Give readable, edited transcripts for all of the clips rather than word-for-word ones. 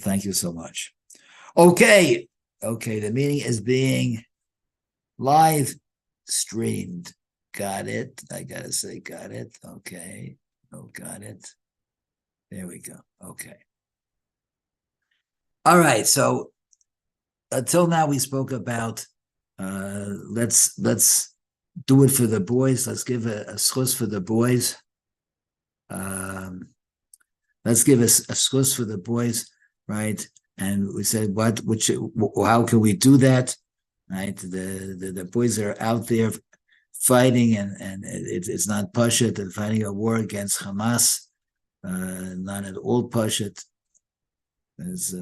Thank you so much. Okay. The meeting is being live streamed. Got it. I gotta say, got it. Okay. Oh, got it. There we go. Okay. All right. So until now, we spoke about let's do it for the boys. Let's give a schus for the boys. Let's give a schus for the boys, right? And we said, how can we do that? Right? The boys are out there fighting, and it's not pashut. They're fighting a war against Hamas, not at all pashut. There's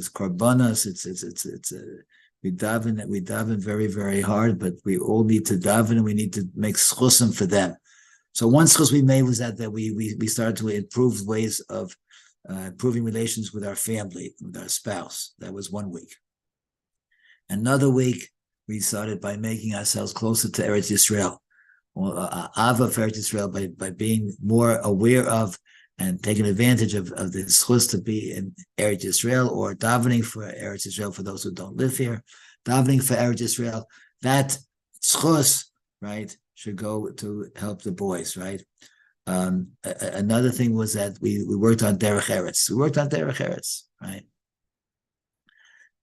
korbanos. We daven very, very hard, but we all need to daven, and we need to make schusim for them. So one schus we made was that we started to improve ways of improving relations with our family, with our spouse. That was 1 week. Another week, we started by making ourselves closer to Eretz Yisrael, or Ava for Eretz Yisrael, by being more aware of and taking advantage of the schus to be in Eretz Yisrael, or davening for Eretz Yisrael for those who don't live here, davening for Eretz Yisrael. That schus, right, should go to help the boys, right? Another thing was that we worked on Derech Eretz. Right?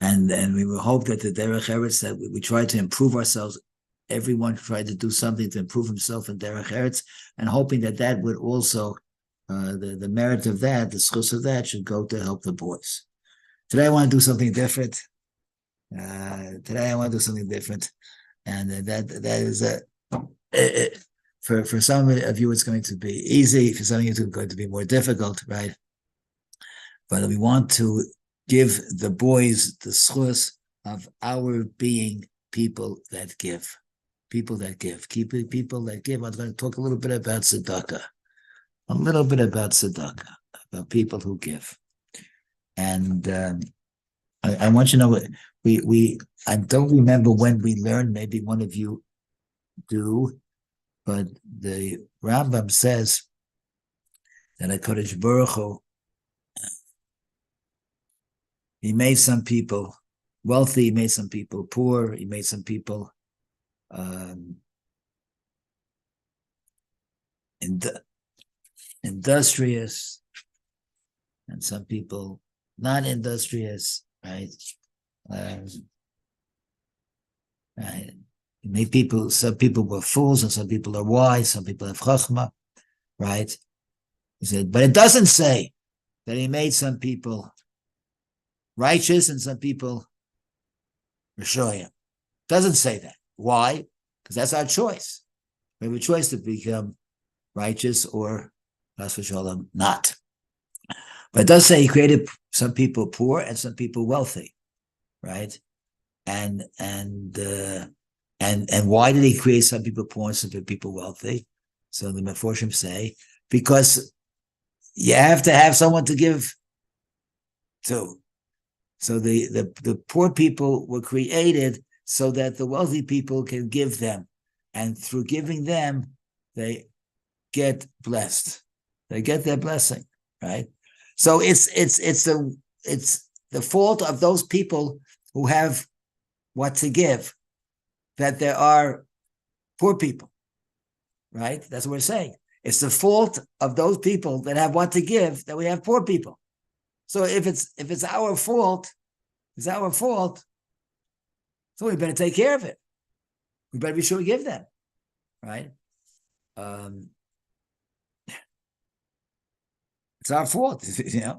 And we hope that the Derech Eretz, that we try to improve ourselves. Everyone tried to do something to improve himself in Derech Eretz, and hoping that would also, the merit of that, the schus of that, should go to help the boys. Today I want to do something different. And that is for some of you it's going to be easy. For some of you it's going to be more difficult, right? But we want to give the boys the schus of our being people that give. People that give. I'm going to talk a little bit about tzedakah. About people who give. And I want you to know, I don't remember when we learned, maybe one of you do, but the Rambam says that HaKadosh Baruch Hu, he made some people wealthy, he made some people poor, he made some people industrious, and some people not industrious, right? Right. Some people were fools, and some people are wise, some people have chachma, right? He said, but it doesn't say that he made some people righteous and some people rishoyim. Doesn't say that. Why? Because that's our choice. We have a choice to become righteous or not. But it does say he created some people poor and some people wealthy, right? And why did he create some people poor and some people wealthy? So the Meforshim say, because you have to have someone to give to. So the poor people were created so that the wealthy people can give them, and through giving them, they get blessed. They get their blessing, right? So it's the fault of those people who have what to give, that there are poor people, right? That's what we're saying. It's the fault of those people that have what to give that we have poor people. So if it's our fault, so we better take care of it. We better be sure to give them, right? It's our fault, you know.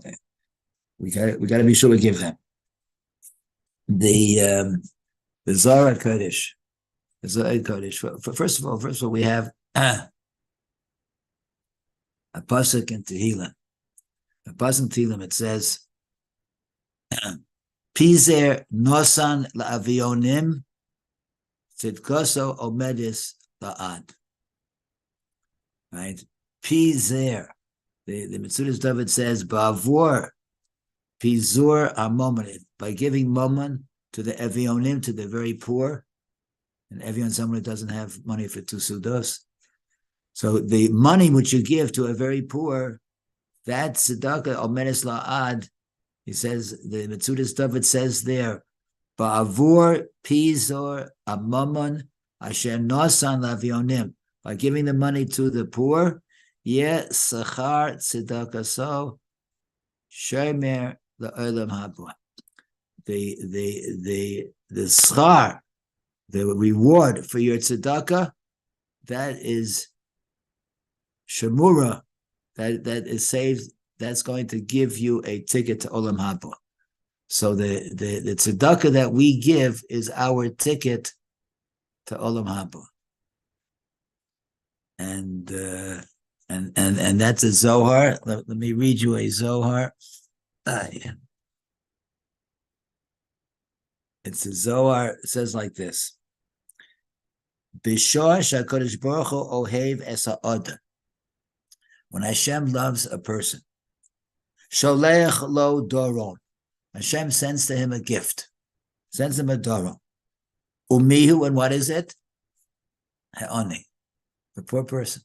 We got to be sure to give them. The Zohar Kodesh. First of all, we have a pasuk in Tehillim. A pasuk in Tehillim, it says, Pizer nosan la'avionim tzidkoso omedis la'ad. Right? Pizer. The Metzudas David says, Ba'avor pizur amomanim, by giving mammon to the evionim, to the very poor. And evion, someone who doesn't have money for 2 sudos. So the money which you give to a very poor, that tzedakah omedes la'ad, He says, the Metzudas David says there, Ba'avur pizor amamon asher nosan lavionim. By giving the money to the poor, sachar tzedakah so shemer le'olam haba. The schar, the reward for your tzedakah, that is shemura, that is saved. That's going to give you a ticket to olam haba. So the tzedakah that we give is our ticket to olam haba, and that's a Zohar. Let me read you a Zohar. It's a Zohar. It says like this: B'shor shakadosh baruch hu ohev es ha'adam. When Hashem loves a person, sholech lo doron. Hashem sends to him a gift, sends him a doron. Umihu, and what is it? Ha'ani, the poor person.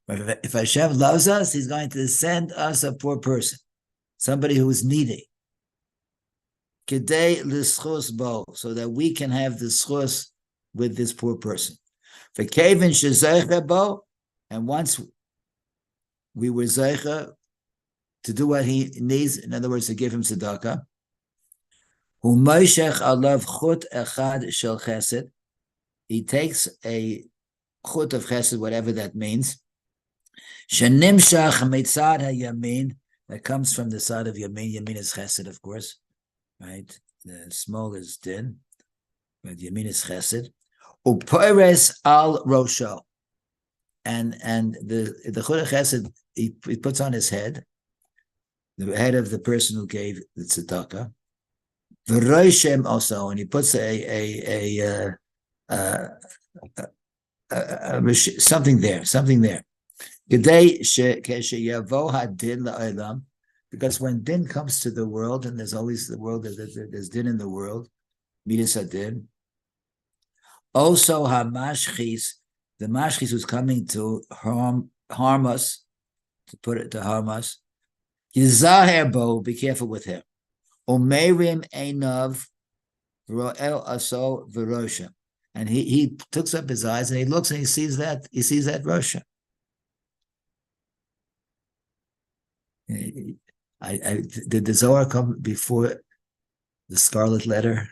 But if Hashem loves us, He's going to send us a poor person, somebody who is needy. Kedei l'schus bo, so that we can have the schus with this poor person. V'kevin shezeicha bo, and once we were zeicha to do what he needs, in other words, to give him tzedakah, hu moshech alav chut echad shel chesed, he takes a chut of chesed, whatever that means, shenimshach mitzad hayamin, that comes from the side of yamin. Yamin is chesed, of course, right? The small is din, but yamin is chesed. Upoires al rosho, and the chut of chesed he puts on his head, the head of the person who gave the tzedakah. V'roishem also, and he puts something there. Because when din comes to the world, and there's always the world, there's din in the world, midas hadin. Also, hamashchis, the mashchis who's coming to harm us, to harm us. Yizaher bo, be careful with him. Omerim einav ro'el aso v'rosha, and he tucks up his eyes and he looks and he sees that rosha. Did the Zohar come before the scarlet letter?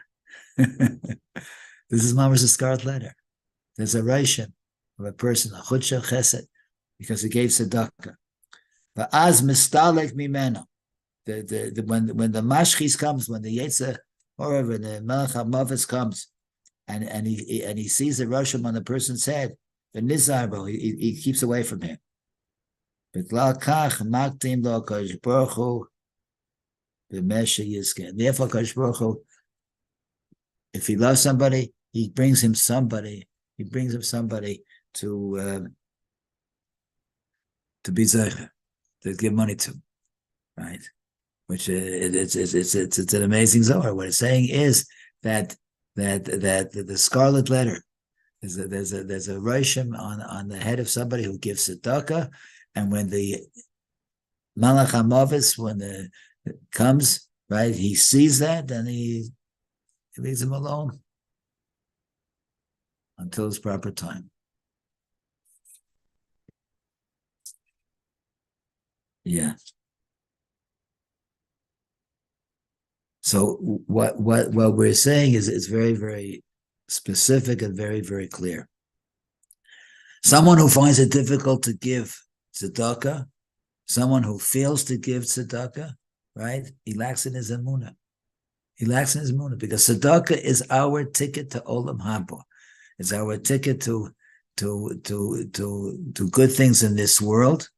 This is mama's a scarlet letter. There's a rosha of a person, a chudsha chesed, because he gave tzedakah. But as mistalek mimeno, when the mashchis comes, when the yetzer or when the melech hamavis comes, and he sees the rosham on the person's head, the nizarbo, he keeps away from him. Therefore, Kadosh Baruch Hu, if he loves somebody, he brings him somebody to be zeicher, to give money to, right? Which it's an amazing Zohar. What it's saying is that the scarlet letter, there's a rosham on the head of somebody who gives tzedakah, and when the Malach HaMavis, when it comes, right, he sees that, and he leaves him alone until his proper time. Yeah. So what we're saying is very, very specific and very, very clear. Someone who finds it difficult to give tzedakah, someone who fails to give tzedakah, right? He lacks in his emunah. Because tzedakah is our ticket to olam haba. It's our ticket to good things in this world.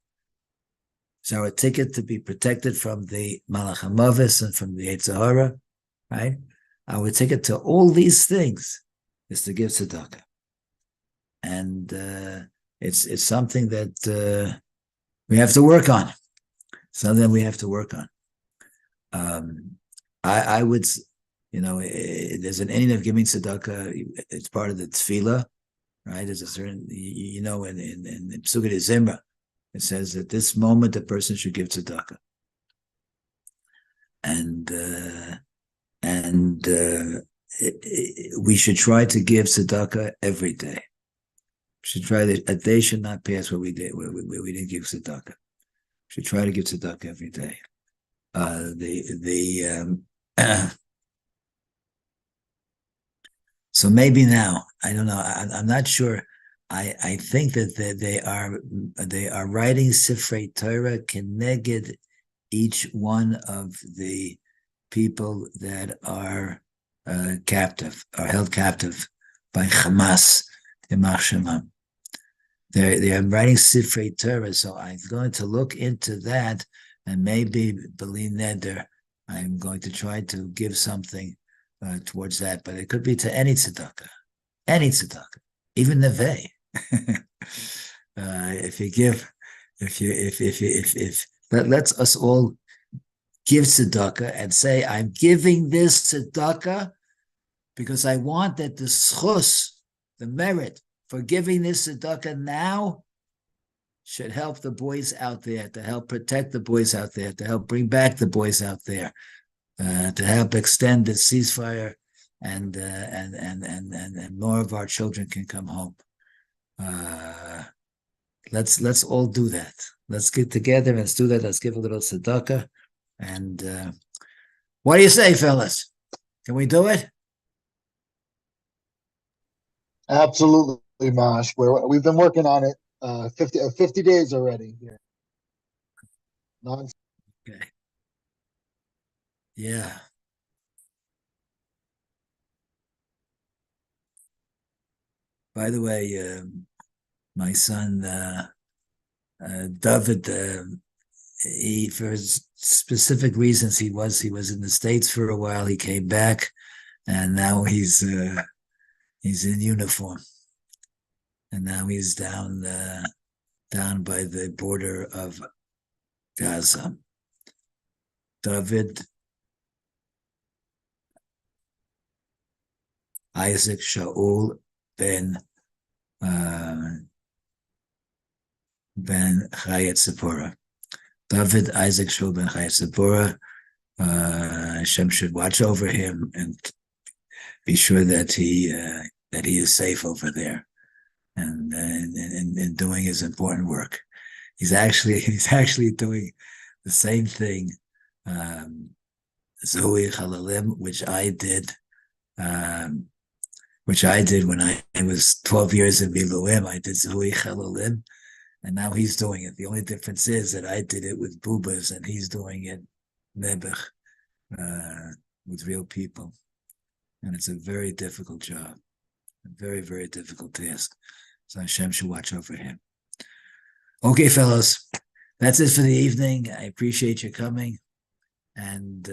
It's our ticket to be protected from the Malach HaMavis and from the Yetzer Hara, right? Our ticket to all these things is to give tzedakah. And it's something that we have to work on. I would, there's an ending of giving tzedakah. It's part of the tefillah, right? There's a certain, in Psukei Zimra, it says that this moment the person should give tzedakah. and we should try to give tzedakah every day. We should try that a day should not pass where we didn't give tzedakah. We should try to give tzedakah every day. So maybe now, I don't know. I'm not sure. I think that they are writing Sifrei Torah keneged each one of the people that are captive, are held captive by Hamas, Yimach Shemam. They are writing Sifrei Torah, so I'm going to look into that, and maybe B'li Neder, I'm going to try to give something towards that, but it could be to any tzedakah, even Neveh. If you give, if let's us all give tzedakah and say, I'm giving this tzedakah because I want that the schus, the merit for giving this tzedakah now, should help the boys out there, to help protect the boys out there, to help bring back the boys out there, to help extend the ceasefire, and more of our children can come home. Let's all do that. Let's get together. Let's do that. Let's give a little tzedakah. And what do you say, fellas? Can we do it? Absolutely, Mosh. We've been working on it 50 days already here. Okay. Yeah. By the way, my son David, he, for specific reasons, he was in the States for a while. He came back, and now he's in uniform, and now he's down by the border of Gaza. David Isaac Shaul ben Chayat Zipporah. David Isaac Shaul ben Chayat Zipporah. Hashem should watch over him and be sure that he is safe over there, and in doing his important work. He's actually doing the same thing, Zuhui Chalalim, which I did when I was 12 years in Miluim. I did Zuhui Chalalim, and now he's doing it. The only difference is that I did it with Bubas, and he's doing it Nebuch, with real people. And it's a very difficult job, a very, very difficult task. So Hashem should watch over him. Okay, fellows, that's it for the evening. I appreciate you coming. And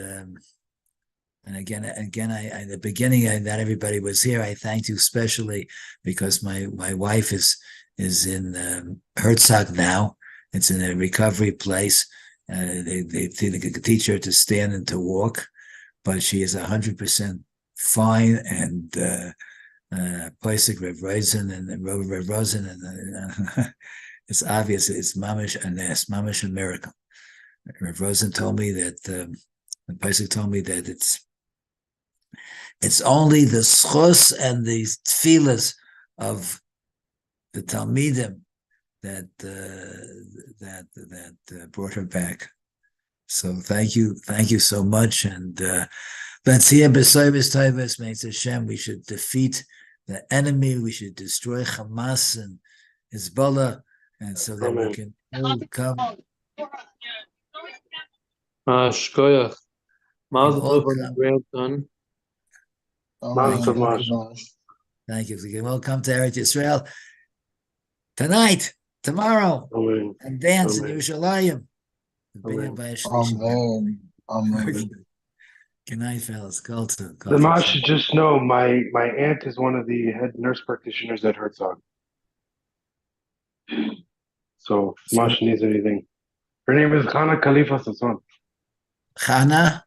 again, I in the beginning, not everybody was here. I thanked you especially because my wife is in Herzog now. It's in a recovery place. They could teach her to stand and to walk, but she is 100% fine. And Poisik Rev Rosen and Rev Rosen, and it's obvious it's mamish a miracle. Rev Rosen told me that Poisik told me that it's only the schos and the tefillas of the Talmidim that brought her back. So thank you so much. And let's hear B'Sovis Tovos, Meitz Hashem. We should defeat the enemy. We should destroy Hamas and Hezbollah, and so that we can all come. Shkoyach. Mazel tov on the grandson. Thank you. We can all come to Eretz Yisrael tonight, tomorrow, and dance in Yerushalayim. Amen. Good night, fellas. The Mash should just know my aunt is one of the head nurse practitioners at Herzog. So if Mash needs anything. Her name is Chana Khalifa Sasson. Chana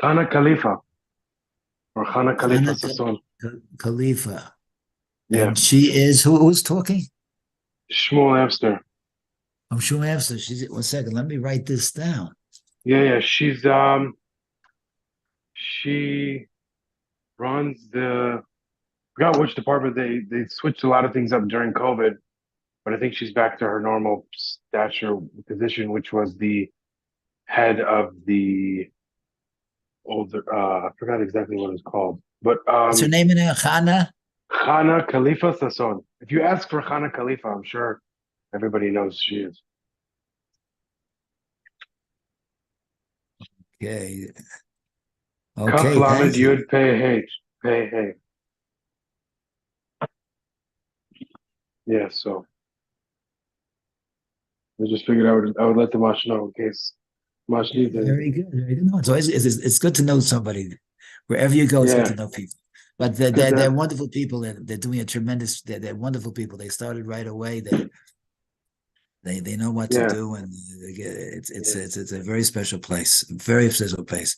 Khalifa. Or Chana Khalifa Sasson. Khalifa. Yeah. And she is who's talking? Shmuel Amster. I'm Shmuel Amster. She's 1 second. Let me write this down. Yeah. She's she runs the, forgot which department. They switched a lot of things up during COVID, but I think she's back to her normal stature position, which was the head of the older, I forgot exactly what it's called, but What's her name in there? Chana? Chana Khalifa Sasson. If you ask for Chana Khalifa, I'm sure everybody knows she is. Okay. Kaf Okay, Lamed thank you. Yud Pei H. Pei Hey. Yeah, so I just figured I would let the Mash know in case Mash needs anything. Very good. Very good. No, it's good to know somebody. Wherever you go, it's good Yeah. to know people. But they're wonderful people, and they're doing a tremendous. They're wonderful people. They started right away. They know what to Yeah. do, and it's a very special place, a very special place.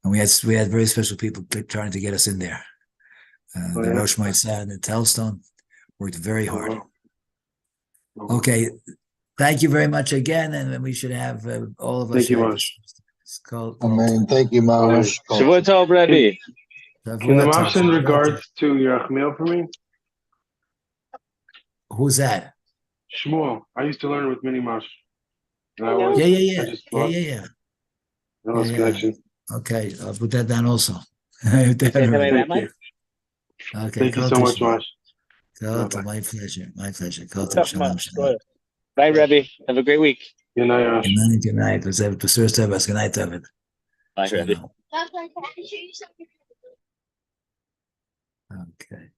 And we had very special people trying to get us in there. Oh, The yeah? Rosh Moshe and the Telstone worked very hard. Oh, wow. Okay, thank you very much again, and we should have all of us. Thank you, should have Mash. this call. Amen. Thank you, Mash. Shavua Tov, Rebbe. Can the Mash send regards to Yerachmiel for me? Who's that? Shmuel. I used to learn with Mini Mash. And Yeah. I just thought, Yeah. I lost Yeah. connection. Okay, I'll put that down also. Say hello, Okay, Rabbi. Thank you so much, Mash. Kota, Bye-bye. my pleasure. My pleasure. Kota, Tough shalom, man. shalom. Bye, Rebbe. Have a great week. Good night, Mash. Good night, good night. Let's have a good night, David. Bye, Rebbe. Okay.